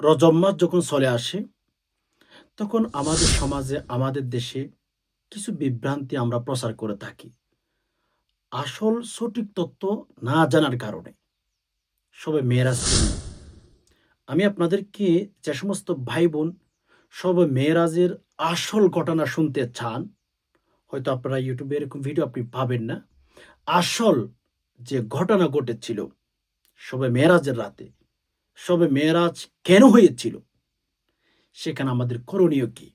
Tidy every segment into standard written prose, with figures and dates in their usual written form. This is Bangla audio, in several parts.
রজব মাস যখন চলে আসে, তখন আমাদের সমাজে, আমাদের দেশে কিছু বিভ্রান্তি আমরা প্রচার করে থাকি। আসল সঠিক তথ্য না জানার কারণে। শবে মেরাজকে নিয়ে। আমি আপনাদেরকে যে সমস্ত ভাই-বোন শবে মেরাজের আসল ঘটনা শুনতে চান, হয়তো আপনারা YouTube এ এরকম ভিডিও আপনি পাবেন না। আসল যে ঘটনা ঘটেছিল শবে মেরাজের রাতে, শবে মেরাজ কেন হয়েছিল? সেখানে আমাদের করণীয় কি?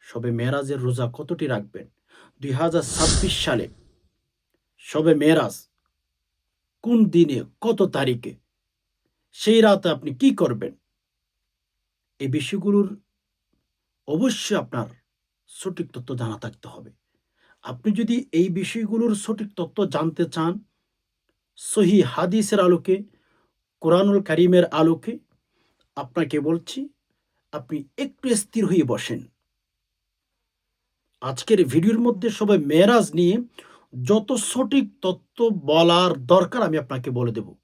শবে মেরাজের রোজা কতটি রাখবেন? ২০২৬ সালে শবে মেরাজ কোন দিনে, কত তারিখে? সেই রাতে আপনি কি করবেন? এই বিষয়গুলোর অবশ্যই আপনার সঠিক তথ্য জানা থাকতে হবে। আপনি যদি এই বিষয়গুলোর সঠিক তথ্য জানতে চান, সহিহ হাদিসের আলোকে, কোরআনুল কারীমের আলোকে, আপনাকে বলছি আপনি একটু স্থির হয়ে বসেন। আজকের ভিডিওর মধ্যে সবাই মেরাজ নিয়ে যত সঠিক তথ্য বলার দরকার আমি আপনাকে বলে দেব।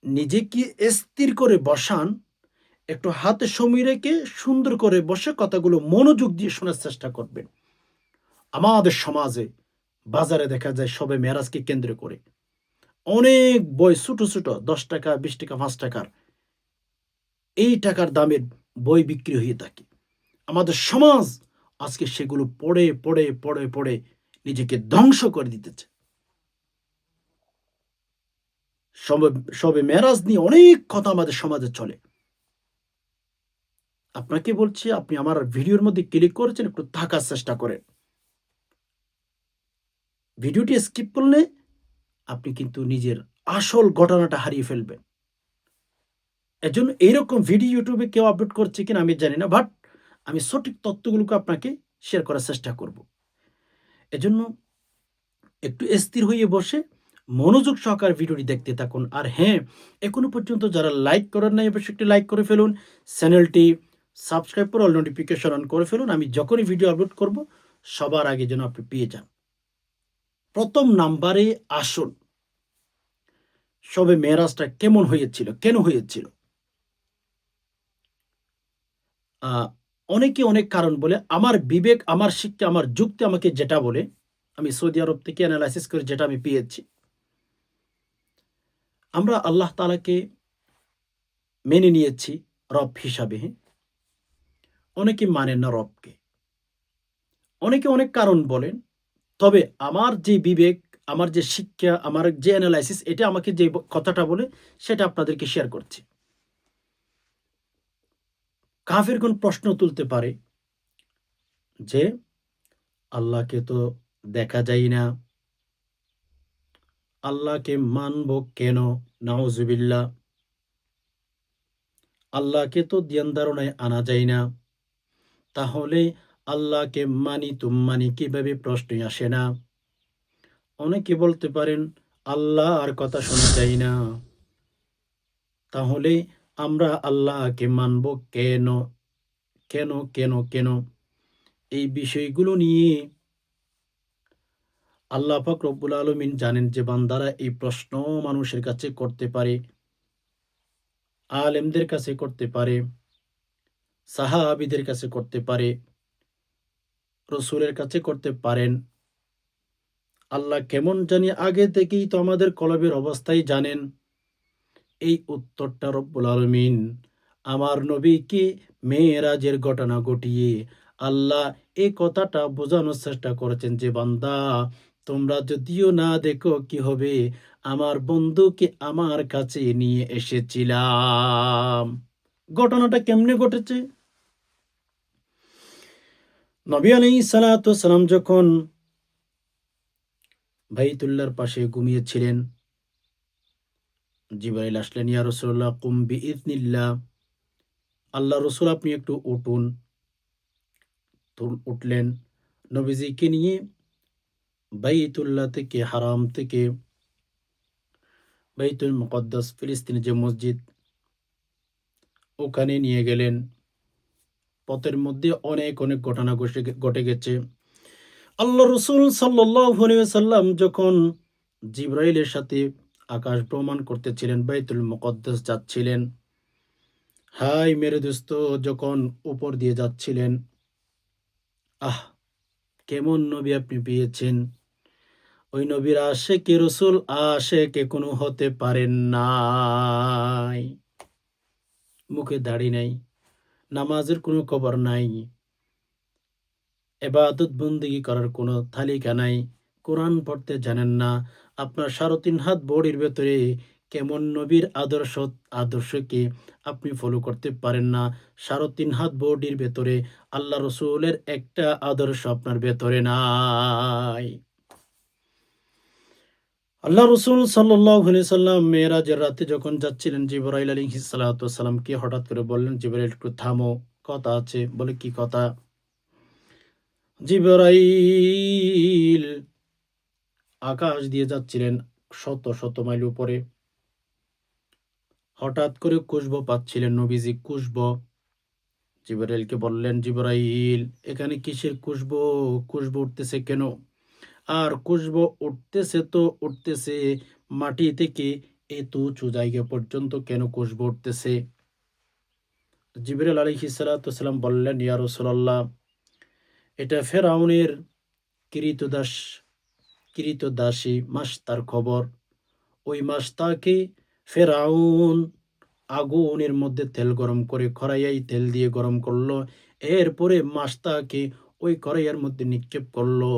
নিজেকে স্থির করে বসান, একটু হাতে সময় রেখে সুন্দর করে বসে কথাগুলো মনোযোগ দিয়ে শোনার চেষ্টা করবেন। আমাদের সমাজে, বাজারে দেখা যায় শবে মেরাজকে কেন্দ্র করে অনেক বই, ছোট ছোট ১০ টাকা, ২০ টাকা, ৫ টাকার এই টাকার দামের বই বিক্রি হয়ে থাকে। আমাদের সমাজ আজকে সেগুলো পড়ে পড়ে পড়ে পড়ে নিজেকে ধ্বংস করে দিতেছে। শবে শবে মেরাজ নিয়ে অনেক কথা আমাদের সমাজে চলে। আপনাকে বলছি আপনি আমার ভিডিওর মধ্যে ক্লিক করেছেন, একটু থাকার চেষ্টা করেন। ভিডিওটি স্কিপ করলে আপনি কিন্তু নিজের আসল ঘটনাটা হারিয়ে ফেলবেন। এজন্য এইরকম ভিডিও YouTube এ কেউ আপলোড করছে কিনা আমি জানি না। বাট আমি সঠিক তথ্যগুলোকে আপনাকে শেয়ার করার চেষ্টা করব। এজন্য একটু স্থির হয়ে বসে মনোযোগ সহকারে ভিডিওটি দেখতে থাকুন। আর হ্যাঁ, এখনো পর্যন্ত যারা লাইক করেন নাই অবশ্যই একটি লাইক করে ফেলুন। চ্যানেলটি সাবস্ক্রাইব করে অল নোটিফিকেশন অন করে ফেলুন। আমি যখনই ভিডিও আপলোড করব সবার আগে যেন আপনি পেয়ে যান। ১ম নাম্বারে আসুন। শবে মেরাজটা কেমন হয়েছিল? কেন হয়েছিল? আ অনেকে অনেক কারণ বলে। আমার বিবেক, আমার শিক্ষা, আমার যুক্তি আমাকে যেটা বলে, আমি সৌদি আরব থেকে এনালাইসিস করে যেটা আমি পেয়েছি। আমরা আল্লাহ তাআলাকে মেনে নিয়েছি রব হিসাবে, হ্যাঁ? অনেকে মানেন না রবকে। অনেকে অনেক কারণ বলেন। তবে আমার যে বিবেক, আমার যে শিক্ষা, আমার যে এনালাইসিস এটা আমাকে যে কথাটা বলে সেটা আপনাদেরকে শেয়ার করছি। কাফেরগণ প্রশ্ন তুলতে পারে যে, আল্লাহকে তো দেখা যায় না। আল্লাহকে মানব কেন? নাউজুবিল্লাহ। আল্লাহকে তো ধ্যান ধারণায় আনা যায় না। তাহলে আল্লাহকে মানি তুম মানি কিভাবে? প্রশ্নই আসে না। অনেকে বলতে পারেন আল্লাহ আর কথা শোনা যায় না। তাহলে আমরা আল্লাহকে মানব কেন? কেন, কেন, কেন? এই বিষয়গুলো নিয়ে আল্লাহ পাক রব্বুল আলামিন জানেন যে বান্দারা এই প্রশ্ন মানুষের কাছে করতে পারে, আলেমদের কাছে করতে পারে, সাহাবীদের কাছে করতে পারে, রসুলের কাছে করতে পারেন। আল্লাহ কেমন জানি আগে থেকেই তো আমাদের কলবের অবস্থাই জানেন। এই উত্তরটা রব্বুল আলামিন আমার নবীকে মেরাজের ঘটনা ঘটিয়ে আল্লাহ এই কথাটা বোঝানোর চেষ্টা করেছেন যে বান্দা তোমরা যদিও না দেখো কি হবে, আমার বন্ধুকে আমার কাছে নিয়ে এসেছিলাম। ঘটনাটা কেমনে ঘটেছে? নবী আলাইহিস সালাতু সালাম যখন বাইতুল্লাহর পাশে ঘুমিয়েছিলেন, জিবরাইল আসলেন, ইয়া রাসূলুল্লাহ কুম বিইذনিল্লাহ, আল্লাহ রসুল আপনি একটু উঠুন। উঠলেন, নবীজিকে নিয়ে বাইতুল্লাহ থেকে, হারাম থেকে বাইতুল মুকদ্দাস ফিলিস্তিনের যে মসজিদ ওখানে নিয়ে গেলেন। পথের মধ্যে অনেক অনেক ঘটনা ঘটে গেছে। আল্লাহ রসুল সাল্লাল্লাহু আলাইহি ওয়াসাল্লাম যখন জিবরাইলের সাথে আকাশ ভ্রমণ করতেছিলেন, বাইতুল মুকদ্দাস যাচ্ছিলেন, হাই মেরে দোস্ত, যখন উপর দিয়ে যাচ্ছিলেন, আহ কেমন নবী আপনি পেয়েছেন! ওই নবীর আশেকে রসুল আশেকে কোনো হতে পারেন নাই। মুখে দাড়ি নাই, নামাজের কোনো খবর নাই, এবাদত বন্দেগী করার কোনো তালিকা নাই, কোরআন পড়তে জানেন না। আপনার ৩.৫ হাত বডির ভেতরে কেমন নবীর আদর্শকে আপনি ফলো করতে পারেন না। ৩.৫ হাত বডির ভেতরে আল্লাহ রসুলের একটা আদর্শ আপনার ভেতরে নাই। আল্লাহ রসুল সাল্লাল্লাহু আলাইহি সাল্লাম মেরাজের রাতে যখন যাচ্ছিলেন, জিবরাইল আলাইহিস সালাতু ওয়াস সালামকে হঠাৎ করে বললেন, জিবরাইল একটু থামো, কথা আছে। বলে কি কথা? জিবরাইল আকাশ দিয়ে যাচ্ছিলেন শত শত মাইল উপরে, হঠাৎ করে খুশবু পাচ্ছিলেন নবীজি, খুশবু। জিবরাইলকে বললেন, জিবরাইল এখানে কিসের খুশবু? খুশবু উঠতেছে কেন? আর খুশবু উঠতেছে তো উঠতেছে, মাটি থেকে এত উঁচু জায়গা পর্যন্ত কেন খুশবু উঠতেছে? জিবরাইল আলাইহিস সালাতু ওয়াস সালাম বললেন, ইয়া রাসূলুল্লাহ, এটা ফেরাউনের কৃতদাস কৃতদাসী মাস্তার খবর। ওই মাস্তাকে ফেরাউন আগুনের মধ্যে তেল গরম করে কড়াইয়ায় তেল দিয়ে গরম করলো। এরপরে মাস্তাকে ওই কড়াইয়ের মধ্যে নিক্ষেপ করলো।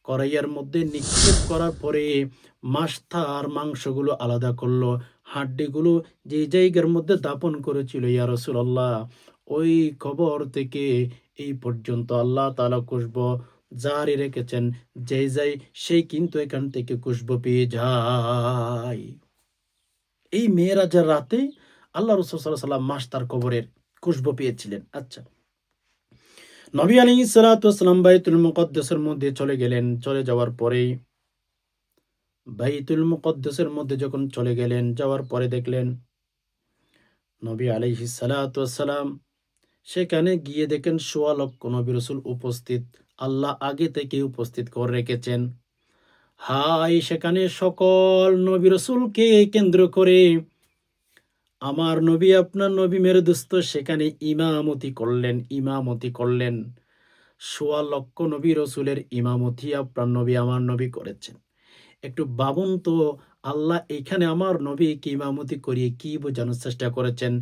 কড়াইয়ের মধ্যে নিক্ষেপ করার পরে মাস্তার মাংসগুলো আলাদা করলো। হাড্ডিগুলো যে জায়গার মধ্যে দাপন করেছিল, ইয়া রাসূলুল্লাহ, ওই খবর থেকে এই পর্যন্ত আল্লাহ তাআলা খুশবু জারি রেখেছেন। যে যায় সেই কিন্তু এখান থেকে খুশবু পেয়ে যায়। এই মেরাজের রাতে আল্লাহ রাসূল সাল্লাল্লাহু আলাইহি ওয়াসাল্লাম মাস্তার কবরের খুশবু পেয়েছিলেন। আচ্ছা, নবী আলাইহিস সালাতু ওয়াসসালাম বাইতুল মুকদ্দাসের মধ্যে চলে গেলেন। চলে যাওয়ার পরেই বাইতুল মুকদ্দাসের মধ্যে যখন চলে গেলেন, যাওয়ার পরে দেখলেন নবী আলাইহিস সালাতু ওয়াসসালাম সেখানে গিয়ে দেখেন সোয়া লক্ষ নবী রাসূল উপস্থিত। আল্লাহ আগে থেকে উপস্থিত করে রেখেছেন। হায় সেখানে সকল নবী রাসূলকে কেন্দ্র করে আমার নবী, আপনার নবী মেরে দোস্ত সেখানে ইমামতি করলেন। সোয়া লক্ষ নবী রসুলের ইমামতি আপনার নবী আমার নবী করেছেন। একটু ভাবুন তো, আল্লাহ এখানে আমার নবীকে ইমামতি করিয়ে কি বোঝানোর চেষ্টা করেছেন?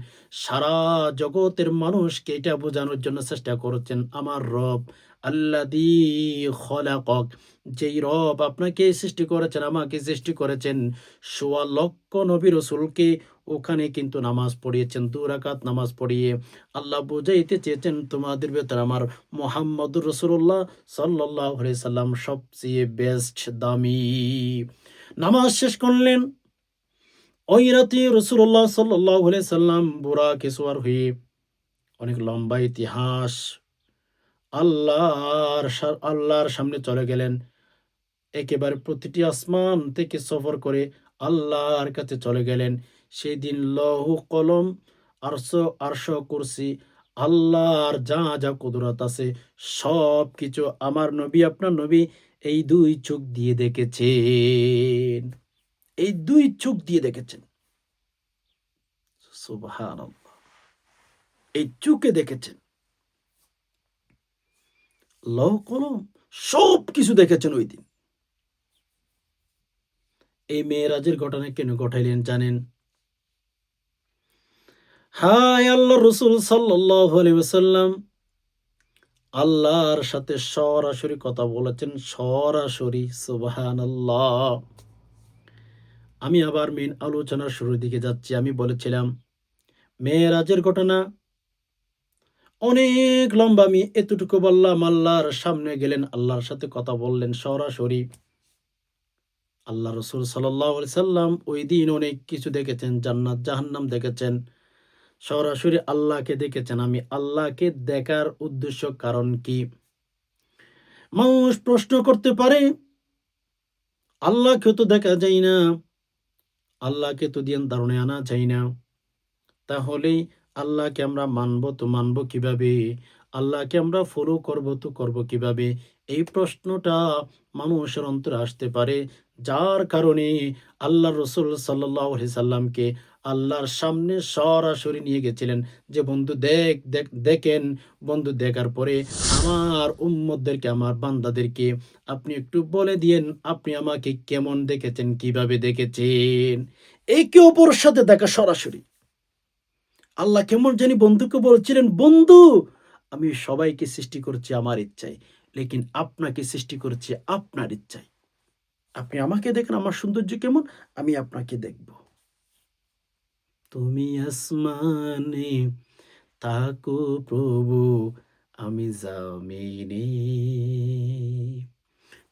সারা জগতের মানুষকে এটা বোঝানোর জন্য চেষ্টা করেছেন, আমার রব আল্লাযী খলাকক, যেই রব আপনাকে সৃষ্টি করেছেন, আমাকে সৃষ্টি করেছেন, সোয়া লক্ষ নবী রসুলকে ওখানে কিন্তু নামাজ পড়িয়েছেন। ২ রাকাত নামাজ পড়িয়ে আল্লাহ বুঝাইতে চেয়েছেন, তোমাদের ভেতর আমার মুহাম্মদুর রাসূলুল্লাহ সাল্লাল্লাহু আলাইহি সাল্লাম সবচেয়ে বেস্ট, দামি। নামাজ শেষ করলেন। ওই রাতে রাসূলুল্লাহ সাল্লাল্লাহু আলাইহি সাল্লাম বুরাকে সওয়ার হয়ে, অনেক লম্বা ইতিহাস, আল্লাহর সামনে চলে গেলেন। একেবারে প্রতিটি আসমান থেকে সফর করে আল্লাহর কাছে চলে গেলেন। সেই দিন লৌহ কলম, আরশ কুরসি, আল্লাহর যা যা কুদরত আছে সব কিছু আমার নবী, আপনার নবী এই ২ চোখ দিয়ে দেখেছেন। এই ২ চোখ দিয়ে দেখেছেন। সুবহানাল্লাহ! এই চোখে দেখেছেন। লৌহ কলম সবকিছু দেখেছেন ওই দিন। এই মেরাজের ঘটনা কেন ঘটাইলেন জানেন? হায় আল্লাহর রাসূল সাল্লাল্লাহু আলাইহি ওয়াসাল্লাম আল্লাহর সাথে সরাসরি কথা বলেছেন, সরাসরি। সুবহানাল্লাহ! আমি আবার মেইন আলোচনার শুরুর দিকে যাচ্ছি। আমি বলেছিলাম মেরাজের ঘটনা অনেক লম্বা। আমি এতটুকু বললাম, আল্লাহর সামনে গেলেন, আল্লাহর সাথে কথা বললেন সরাসরি। আল্লাহ রাসূল সাল্লাল্লাহু আলাইহি সাল্লাম ওই দিন অনেক কিছু দেখেছেন, জান্নাত জাহান্নাম দেখেছেন, সরাসরি আল্লাহকে দেখেছেন। আমি আল্লাহকে দেখার উদ্দেশ্য কারণ কি? মানুষ প্রশ্ন করতে পারে, আল্লাহকে তো দেখা যায় না, আল্লাহকে তো ধ্যান ধারণায় আনা যায় না, তাহলে আল্লাহকে আমরা মানব কিভাবে? আল্লাহকে আমরা ফলো করব কিভাবে? এই প্রশ্নটা মানুষের অন্তরে আসতে পারে। যার কারণে আল্লাহর রাসূল সাল্লাল্লাহু আলাইহি সাল্লামকে আল্লাহর সামনে সরাসরি নিয়ে গেছিলেন যে বন্ধু দেখেন, বন্ধু দেখার পরে আমার উম্মতদেরকে, আমার বান্দাদেরকে আপনি একটু বলে দিয়েন আপনি আমাকে কেমন দেখেছেন, কিভাবে দেখেছেন। একে অপরের সাথে দেখা সরাসরি। আল্লাহ কেমন জানি বন্ধুকে বলছিলেন, বন্ধু আমি সবাইকে সৃষ্টি করছি আমার ইচ্ছায়, লেকিন আপনাকে সৃষ্টি করছি আপনার ইচ্ছায়। আপনি আমাকে দেখেন আমার সৌন্দর্য কেমন, আমি আপনাকে দেখব। তুমি আসমানে থাকো প্রভু, আমি জমিনে।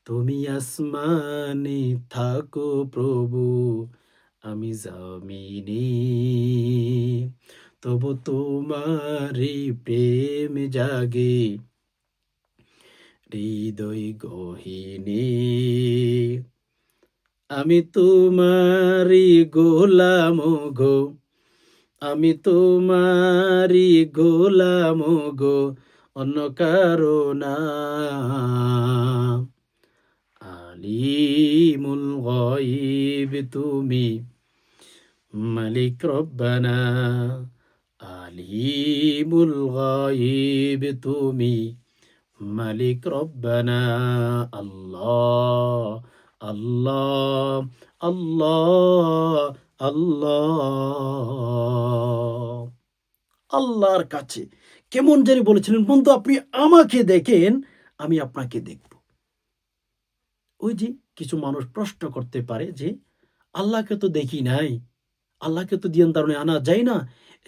তুমি আসমানে থাকো প্রভু, আমি জমিনে। তবু তোমারি প্রেম জাগে হৃদয় গহীনে। আমি তোমারি গোলাম গো, আমি তোমারি গোলাম গো, অন্য কারো না। আলিমুল গায়ব তুমি, মালিক রব্বানা। আলিমুল গায়ব তুমি, মালিক রব্বানা। আল্লাহ, আল্লাহ, আল্লাহ, আল্লাহ। আল্লাহর কাছে কেমন জানি বলেছিলেন, বন্ধু আপনি আমাকে দেখেন, আমি আপনাকে দেখব। ওই যে কিছু মানুষ প্রশ্ন করতে পারে যে আল্লাহকে তো দেখি নাই, আল্লাহকে তো দিয়ান দারুণে আনা যায় না।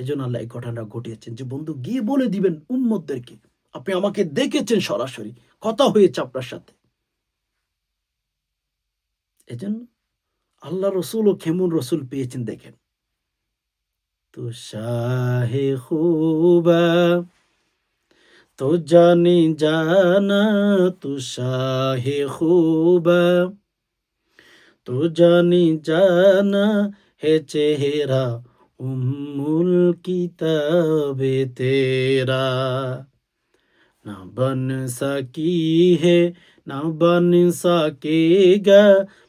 এজন্য আল্লাহ এই ঘটনাটা ঘটিয়েছেন যে বন্ধু গিয়ে বলে দিবেন উম্মতদেরকে আপনি আমাকে দেখেছেন সরাসরি, কথা হয়েছে আপনার সাথে। এজন্য আল্লাহ রসুলও কেমন রসুল পেয়েছেন দেখেন। তো শাহে খুবা তো জানি জানা, তো শাহে খুবা তো জানি জানা, হে চেহারা উম্মুল কিতাবে তেরা। ना बन सकी है, ना बन सकेगा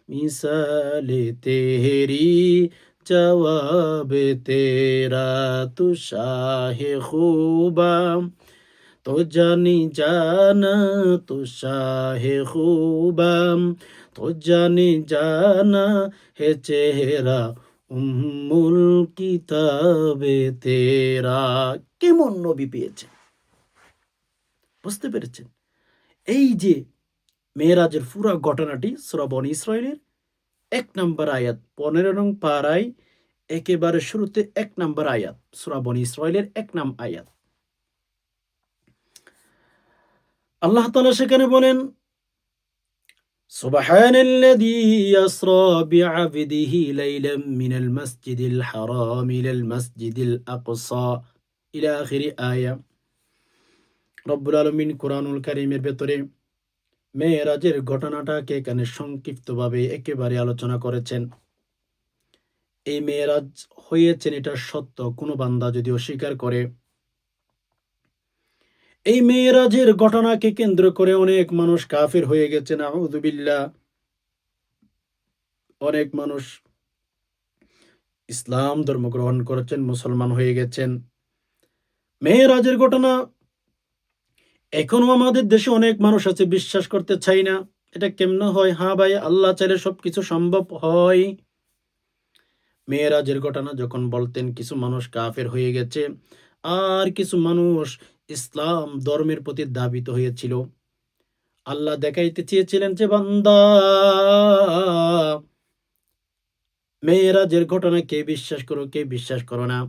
मिसाल तेरी, जवाब तेरा। तू शाहे खूबा तो जानी जाना, तू शाहे खूबा तो जानी जाना, है चेहरा উম্মুল কিতাবে তেরা। কেমন নবী পেয়েছে বুঝতে পেরেছেন? এই যে মেরাজের পুরা ঘটনাটি সূরা বনী ইসরাঈলের ১ নম্বর আয়াত ১৫ নং পারায় একেবারে শুরুতে ১ নম্বর আয়াত, সূরা বনী ইসরাঈলের ১ নং আয়াত। আল্লাহ তাআলা সেখানে বলেন, সুবহানাল্লাযী আসরা বিআবদিহি লাইলাম মিনাল মাসজিদিল হারাম ইলাল মাসজিদিল আকসা ইলা আখিরি আয়া। রব্বুল আলামিন কুরআনুল কারীমের ভেতরে মেরাজের ঘটনাটাকে এখানে সংক্ষিপ্তভাবে একেবারে আলোচনা করেছেন। এই মেরাজ হয়েছেন এটা সত্য, কোনো বান্দা যদি অস্বীকার করে। এই মেরাজের ঘটনাকে কেন্দ্র করে অনেক মানুষ কাফির হয়ে গেছে, নাউযু বিল্লাহ। অনেক মানুষ ইসলাম ধর্ম গ্রহণ করেছেন, মুসলমান হয়ে গেছেন। মেরাজের ঘটনা এখনো আমাদের দেশে অনেক মানুষ আছে বিশ্বাস করতে চাই না। এটা কেমনে হয়? হ্যাঁ ভাই, আল্লাহ চাইলে সবকিছু সম্ভব হয়। মেরাজের ঘটনা যখন বলতেন কিছু মানুষ কাফের হয়ে গেছে, আর কিছু মানুষ ইসলাম ধর্মের প্রতি ধাবিত হয়েছিল। আল্লাহ দেখাইতে চেয়েছিলেন যে বান্দা মেরাজের ঘটনা কে বিশ্বাস করো কে বিশ্বাস করো না,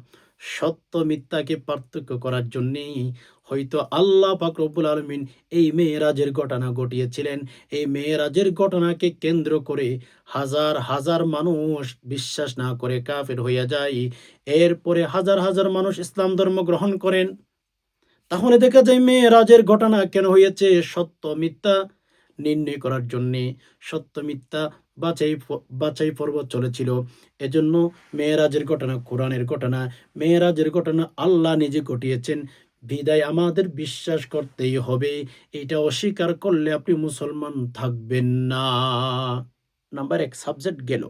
সত্য মিথ্যাকে পার্থক্য করার জন্যেই হয়তো আল্লাহ পাক রব্বুল আলামিন এই মেরাজের ঘটনা ঘটিয়েছিলেন। এই মেরাজের ঘটনাকে কেন্দ্র করে হাজার হাজার মানুষ বিশ্বাস না করে কাফের হইয়া যায়। এরপরে হাজার হাজার মানুষ ইসলাম ধর্ম গ্রহণ করেন। তাহলে দেখা যায় মেরাজের ঘটনা কেন হয়েছে? সত্য মিথ্যা নির্ণয় করার জন্যে, সত্য মিথ্যা বাছাই পর্ব চলেছিল। এজন্য মেরাজের ঘটনা কোরআনের ঘটনা, মেরাজের ঘটনা আল্লাহ নিজে ঘটিয়েছেন। বিদায় আমাদের বিশ্বাস করতেই হবে। এটা অস্বীকার করলে আপনি মুসলমান থাকবেন না। নাম্বার ১ সাবজেক্ট গেল।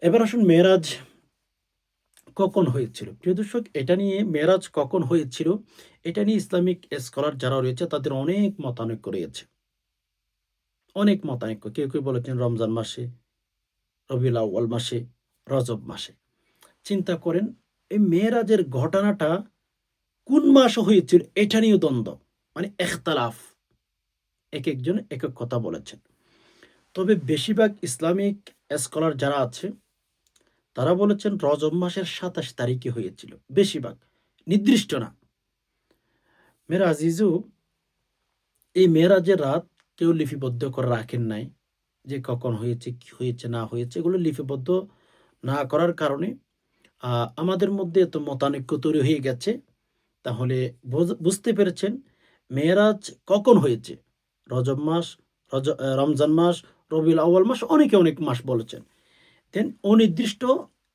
এবার আসুন মেরাজ কখন হয়েছিল? প্রিয় দর্শক, এটা নিয়ে মেরাজ কখন হয়েছিল, এটা নিয়ে ইসলামিক স্কলার যারা রয়েছে তাদের অনেক মতানৈক্য রয়েছে। অনেক মতানৈক্য। কেউ বলেছেন রমজান মাসে, রবিউল আউয়াল মাসে, রজব মাসে। চিন্তা করেন এই মেরাজের ঘটনাটা কোন মাসে হয়েছিল এটা নিয়েও দ্বন্দ্ব। মানে ইখতিলাফ। একেকজন একেক কথা বলেছেন। তবে বেশিরভাগ ইসলামিক স্কলার যারা আছে তারা বলেছেন রজব মাসের ২৭ তারিখে হয়েছিল। বেশিরভাগ। নির্দিষ্ট না। মেরা আজিজু, এই মেরাজের রাত কেউ লিপিবদ্ধ করে রাখেন নাই। যে কখন হয়েছে, কি হয়েছে, না হয়েছে এগুলো লিপিবদ্ধ না করার কারণে আমাদের মধ্যে এত মতানৈক্য তৈরি হয়ে গেছে। তাহলে বুঝতে পেরেছেন মেরাজ কখন হয়েছে। রজব মাস, রমজান মাস, রবিউল আউয়াল মাস, অনেকে অনেক মাস বলেছেন। দেন অনির্দিষ্ট,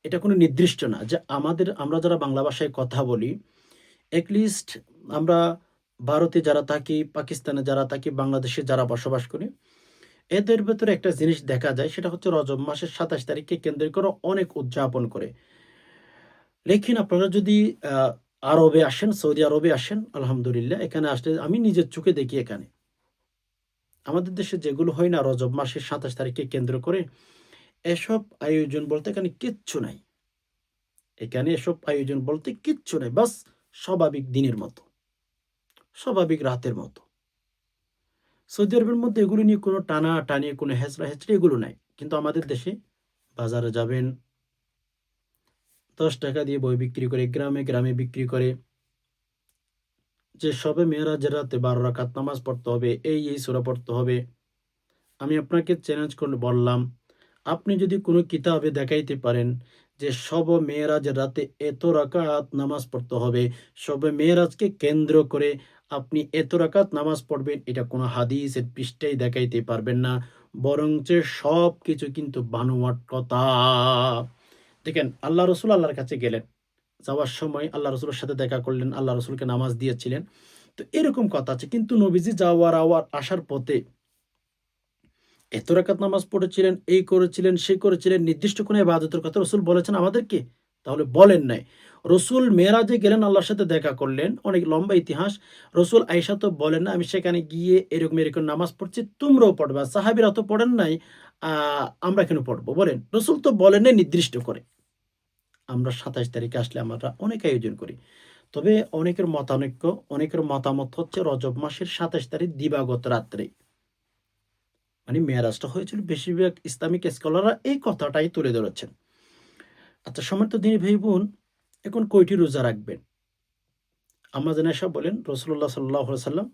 এটা কোনো নির্দিষ্ট না যে আমরা যারা বাংলা ভাষায় কথা বলি, এটলিস্ট আমরা ভারতে যারা থাকি, পাকিস্তানে যারা থাকি, বাংলাদেশে যারা বসবাস করি, এদের ভেতরে একটা জিনিস দেখা যায়, সেটা হচ্ছে রজব মাসের ২৭ তারিখকে কেন্দ্র করে অনেক উদযাপন করে। লেকিন আপনারা যদি আরবে আসেন, সৌদি আরবে আসেন, আলহামদুলিল্লাহ এখানে আসলে আমি নিজের চোখে দেখি এখানে আমাদের দেশে যেগুলো হয় না রজব মাসের ২৭ তারিখকে কেন্দ্র করে, এসব আয়োজন বলতে এখানে কিচ্ছু নাই। এখানে এসব আয়োজন বলতে কিচ্ছু নাই। বাস স্বাভাবিক দিনের মতো, স্বাভাবিক রাতের মতো। সৌদি আরবের মধ্যে এগুলো নিয়ে কোনো টানাটানি, কোনো হেঁচড়া-হেঁচড়ি এগুলো নাই। কিন্তু আমাদের দেশে বাজারে যাবেন, ৳১০ দিয়ে বই বিক্রি করে, গ্রামে, গ্রামে বিক্রি করে। যে শবে মেরাজের রাতে ১২ রাকাত নামাজ পড়তে হবে, এই সূরা পড়তে হবে। আমি আপনাকে চ্যালেঞ্জ করে বললাম, আপনি যদি কোনো কিতাবে দেখাইতে পারেন যে শবে মেরাজের রাতে এত রাকাত নামাজ পড়তে হবে, শবে মেরাজকে কেন্দ্র করে আপনি এত রাকাত নামাজ পড়বেন, এটা কোনো হাদিসের পৃষ্ঠায় দেখাইতে পারবেন না। বরঞ্চ সবকিছু কিন্তু বানোয়াট কথা। দেখেন আল্লাহ রসুল আল্লাহর কাছে গেলেন। যাওয়ার সময় আল্লাহ রসুলের সাথে দেখা করলেন, আল্লাহ রসুলকে নামাজ দিয়েছিলেন। তো এরকম কথা আছে। কিন্তু নবীজি আসার পথে এত রাকাত নামাজ পড়েছিলেন, এই করেছিলেন, সেই করেছিলেন, নির্দিষ্ট কোনো ইবাদতের কথা রসুল বলেছেন আমাদেরকে? তাহলে বলেন নাই। রসুল মেরাজে গেলেন, আল্লাহর সাথে দেখা করলেন, অনেক লম্বা ইতিহাস। রসুল আয়েশা তো বলেন না আমি সেখানে গিয়ে এরকম নামাজ পড়ছি, তোমরাও পড়বা। সাহাবীরা তো পড়েন নাই, আমরা কেন পড়বো বলেন? রসুল তো বলেন নাই নির্দিষ্ট করে। আমরা ২৭ তারিখে আসলে আমরা অনেক আয়োজন করি। তবে অনেকের মতানৈক্য, অনেকের মতামত হচ্ছে রজব মাসের ২৭ তারিখ দিবাগত রাত্রে। মানে মেরাজটা হয়েছিল, বেশিরভাগ ইসলামিক স্কলাররা এই কথাটাই তুলে ধরেছেন। আচ্ছা সম্মানিত দিনী ভাই বোন, এখন কয়টি রোজা রাখবেন? আম্মা জান আয়েশা বলেন রাসূলুল্লাহ সাল্লাল্লাহু আলাইহি ওয়াসাল্লাম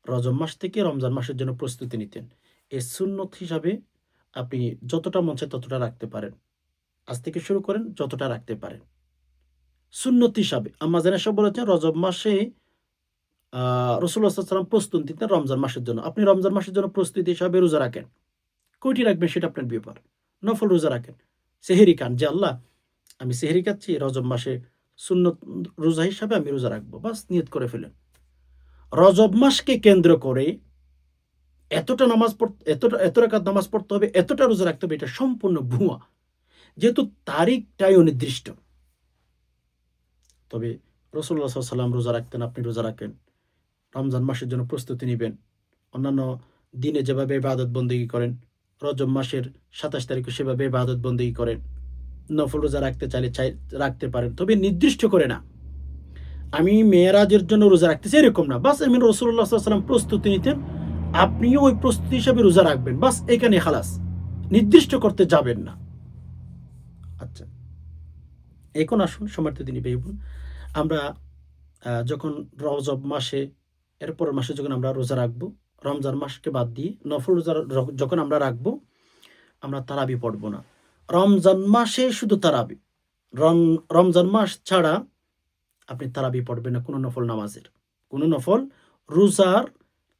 রজব মাস থেকে রমজান মাসের জন্য প্রস্তুতি নিতেন। এই সুন্নত হিসাবে আপনি যতটা মন চায় ততটা রাখতে পারেন। আজ থেকে শুরু করেন, যতটা রাখতে পারেন। সুন্নত হিসাবে আম্মা জান আয়েশা বলেছেন রজব মাসে রাসূলুল্লাহ সাল্লাল্লাহু আলাইহি ওয়াসাল্লাম প্রস্তুতি নিতেন রমজান মাসের জন্য। আপনি রমজান মাসের জন্য প্রস্তুতি হিসাবে রোজা রাখেন। কয়টি রাখবেন সেটা আপনার ব্যাপার। নফল রোজা রাখেন। সেহরি খান যে আল্লাহ আমি সেহরি খাচ্ছি রজব মাসে, সুন্নত রোজা হিসাবে আমি রোজা রাখবো। বাস নিয়ত করে ফেলেন। রজব মাসকে কেন্দ্র করে এতটা নামাজ এত রাকাত নামাজ পড়তে হবে, এতটা রোজা রাখতে হবে, এটা সম্পূর্ণ ভুয়া। যেহেতু তারিখটাই অনির্দিষ্ট। তবে রাসূলুল্লাহ সাল্লাল্লাহু আলাইহি ওয়াসাল্লাম রোজা রাখতেন, আপনি রোজা রাখেন। রমজান মাসের জন্য প্রস্তুতি নিবেন। অন্যান্য দিনে যেভাবে ইবাদত বন্দেগী করেন, রজব মাসের ২৭ তারিখে সেভাবে ইবাদত বন্দেগী করেন। নফল রোজা রাখতে চাইলে রাখতে পারেন। তবে নির্দিষ্ট করে না। আমি মেরাজের জন্য রোজা রাখতেছি এরকম না। বাস আমি রাসূলুল্লাহ সাল্লাল্লাহু আলাইহি ওয়াসাল্লাম প্রস্তুতি নিতেন। আপনিও ওই প্রস্তুতি হিসাবে রোজা রাখবেন। বাস এখানে খালাস। নির্দিষ্ট করতে যাবেন না। আচ্ছা। এখন আসুন সম্মানিত দিনী ভাই বোন, আমরা যখন রজব মাসে এর পরের মাসে যখন আমরা রোজা রাখবো, রমজান মাসকে বাদ দিয়ে নফল রোজা যখন আমরা রাখবো, আমরা তারাবি পড়ব না। রমজান মাসে শুধু তারাবি। রমজান মাস ছাড়া আপনি তারাবি পড়বেন না কোনো নফল নামাজের। কোনো নফল রোজার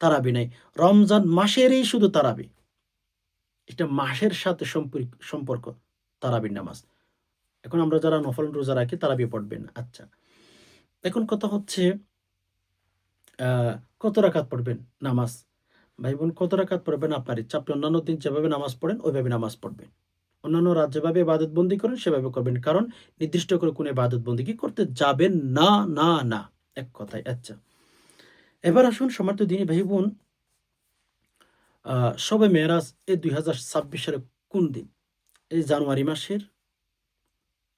তারাবি নাই। রমজান মাসেরই শুধু তারাবি। এটা মাসের সাথে সম্পর্ক তারাবির নামাজ। এখন আমরা যারা নফল রোজা রাখি তারাবি পড়বেন না। আচ্ছা। এখন কথা হচ্ছে আ কত রাকাত পড়বেন নামাজ? ভাই বোন কত রাকাত পড়বেন আপনার ইচ্ছা। আপনি অন্যান্য দিন যেভাবে নামাজ পড়েন ওইভাবে নামাজ পড়বেন। অন্যান্য রাত যেভাবে ইবাদতবন্দি করেন সেভাবে করবেন। কারণ নির্দিষ্ট করে কোনো ইবাদতবন্দিগি করতে যাবেন না, না, না। এক কথায়। আচ্ছা। এবার আসুন সম্মানিত দিনী ভাই-বোন, শবে মেরাজ এই ২০২৬ সালের কোন দিন? এই জানুয়ারি মাসের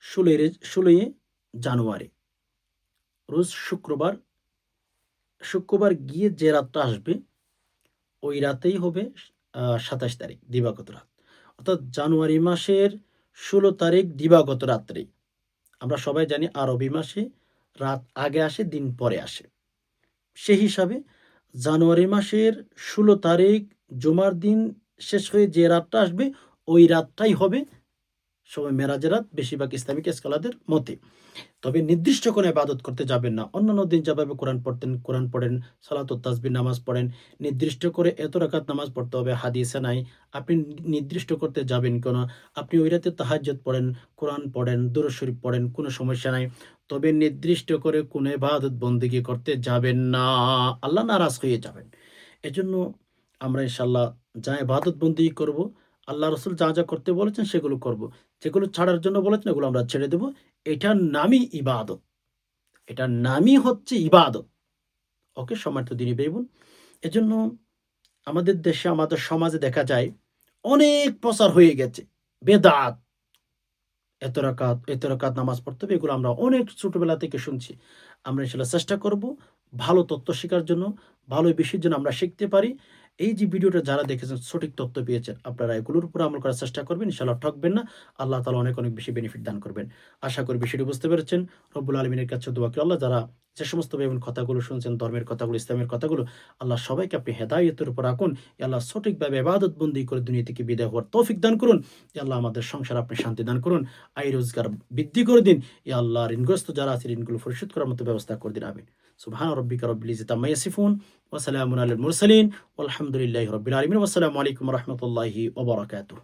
১৬ই জানুয়ারি, রোজ শুক্রবার। শুক্রবার গিয়ে যে রাতটা আসবে, ওই রাতেই হবে ২৭ তারিখ, দিবাগত রাত। অর্থাৎ জানুয়ারি মাসের ১৬ তারিখ দিবাগত রাত্রে। আমরা সবাই জানি আরবি মাসে রাত আগে আসে, দিন পরে আসে। সেই হিসাবে জানুয়ারি মাসের ১৬ তারিখ জুমার দিন শেষ হয়ে যে রাতটা আসবে, ওই রাতটাই হবে শবে মেরাজের রাত বেশিরভাগ ইসলামিক স্কলারদের মতে। তবে নির্দিষ্ট কোনো ইবাদত করতে যাবেন না। অন্যান্য দিন যেভাবে কোরআন পড়তেন, কোরআন পড়েন, সালাতুত তাসবিহ নামাজ পড়েন। নির্দিষ্ট করে এত রাকাত নামাজ পড়তে হবে হাদিসে নাই। আপনি নির্দিষ্ট করতে যাবেন কেন? আপনি ওই রাতে তাহাজ্জুদ পড়েন, কোরআন পড়েন, দুরূদ শরীফ পড়েন, কোনো সমস্যা নাই। তবে নির্দিষ্ট করে কোনো ইবাদত বন্দেগী করতে যাবেন না। আল্লাহ নারাজ হয়ে যাবেন। এজন্য আমরা ইনশাআল্লাহ যা ইবাদত বন্দেগী করব, আল্লাহ রাসূল যা, যা করতে বলেছেন সেগুলো করব। যেগুলো ছাড়ার জন্য বলেছেন এগুলো আমরা ছেড়ে দেব। এটার নামই ইবাদত। এটার নামই হচ্ছে ইবাদত। ওকে সম্মানিত দিনী ভাই-বোন। এজন্য আমাদের দেশে, আমাদের সমাজে দেখা যায় অনেক প্রচার হয়ে গেছে। বেদাত, এত রাকাত নামাজ পড়তে হবে, এগুলো আমরা অনেক ছোটবেলা থেকে শুনছি। আমরা ইনশাআল্লাহ চেষ্টা করব ভালো তথ্য শেখার জন্য, ভালো বিষয়ের জন্য আমরা শিখতে পারি। এই যে ভিডিওটা যারা দেখেছেন সঠিক তথ্য পেয়েছেন, আপনারা এগুলোর উপর আমল করার চেষ্টা করবেন। ইনশাআল্লাহ ঠকবেন না। আল্লাহ তাআলা অনেক, অনেক বেশি বেনিফিট দান করবেন। আশা করি বিষয়টি বুঝতে পেরেছেন। রব্বুল আলামিনের কাছে দোয়া করি আল্লাহ যারা যে সমস্ত ভাই বোন কথাগুলো শুনছেন, ধর্মের কথাগুলো, ইসলামের কথাগুলো, আল্লাহ সবাইকে আপনি হেদায়েতের উপর রাখুন। ইয়া আল্লাহ সঠিকভাবে ইবাদত বন্দেগী করে দুনিয়া থেকে বিদায় হওয়ার তৌফিক দান করুন। ইয়া আল্লাহ আমাদের সংসারে আপনি শান্তি দান করুন। আয় রোজগার বৃদ্ধি করে দিন। ইয়া আল্লাহ ঋণগ্রস্ত যারা আছে ঋণগুলো পরিশোধ করার মতো ব্যবস্থা করে দিন। আমিন। সুবহান রাব্বিকা রাব্বিল ইজ্জাতি আম্মা ইয়াসিফুন ওয়া সালামুন আলাল মুরসালিন ওয়ালহামদুলিল্লাহি রাব্বিল আলামিন। ওয়াসসালামু আলাইকুম ওয়া রাহমাতুল্লাহি ওয়া বারাকাতুহু।